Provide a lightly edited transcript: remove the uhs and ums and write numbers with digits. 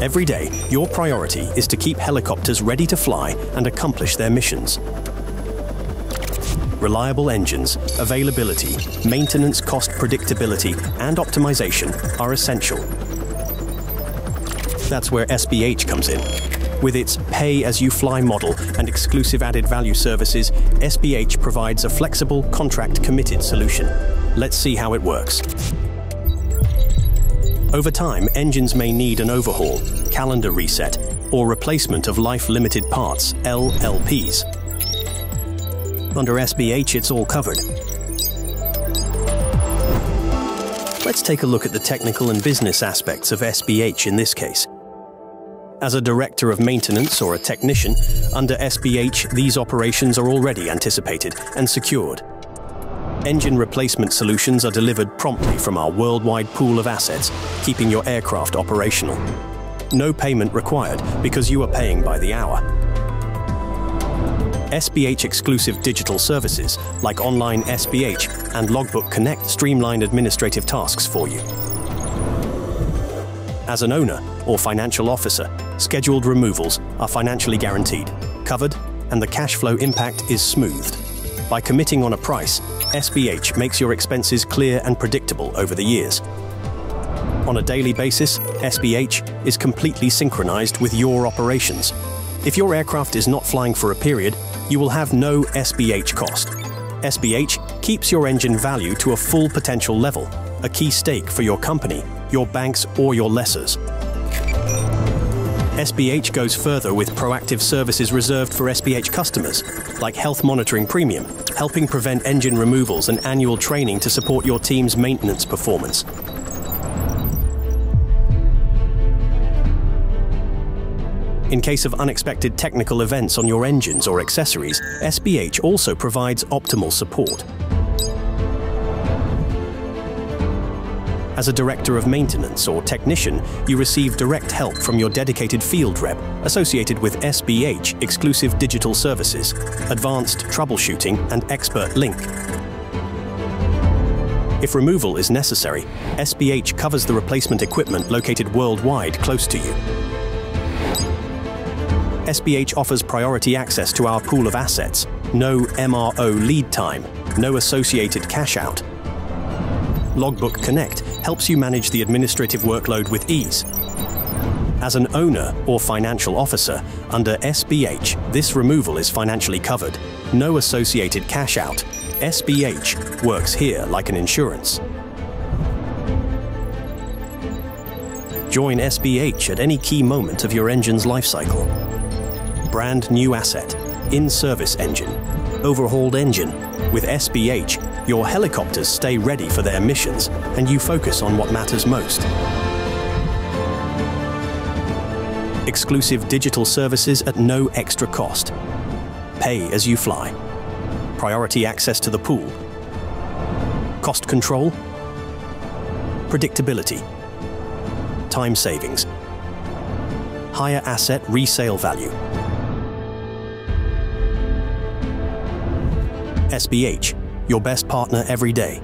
Every day, your priority is to keep helicopters ready to fly and accomplish their missions. Reliable engines, availability, maintenance cost predictability, and optimization are essential. That's where SBH comes in. With its pay-as-you-fly model and exclusive added value services, SBH provides a flexible, contract-committed solution. Let's see how it works. Over time, engines may need an overhaul, calendar reset, or replacement of life-limited parts, LLPs. Under SBH, it's all covered. Let's take a look at the technical and business aspects of SBH in this case. As a director of maintenance or a technician, under SBH, these operations are already anticipated and secured. Engine replacement solutions are delivered promptly from our worldwide pool of assets, keeping your aircraft operational. No payment required because you are paying by the hour. SBH exclusive digital services like Online SBH and Logbook Connect streamline administrative tasks for you. As an owner or financial officer, scheduled removals are financially guaranteed, covered, and the cash flow impact is smoothed. By committing on a price, SBH makes your expenses clear and predictable over the years. On a daily basis, SBH is completely synchronized with your operations. If your aircraft is not flying for a period, you will have no SBH cost. SBH keeps your engine value to a full potential level, a key stake for your company, your banks, or your lessors. SBH goes further with proactive services reserved for SBH customers, like health monitoring premium, helping prevent engine removals and annual training to support your team's maintenance performance. In case of unexpected technical events on your engines or accessories, SBH also provides optimal support. As a director of maintenance or technician, you receive direct help from your dedicated field rep associated with SBH exclusive digital services, advanced troubleshooting, and expert link. If removal is necessary, SBH covers the replacement equipment located worldwide close to you. SBH offers priority access to our pool of assets, no MRO lead time, no associated cash out. Logbook Connect helps you manage the administrative workload with ease. As an owner or financial officer, under SBH, this removal is financially covered, no associated cash out. SBH works here like an insurance. Join SBH at any key moment of your engine's life cycle. Brand new asset, in-service engine, overhauled engine. With SBH, your helicopters stay ready for their missions and you focus on what matters most. Exclusive digital services at no extra cost. Pay as you fly. Priority access to the pool. Cost control. Predictability. Time savings. Higher asset resale value. SBH, your best partner every day.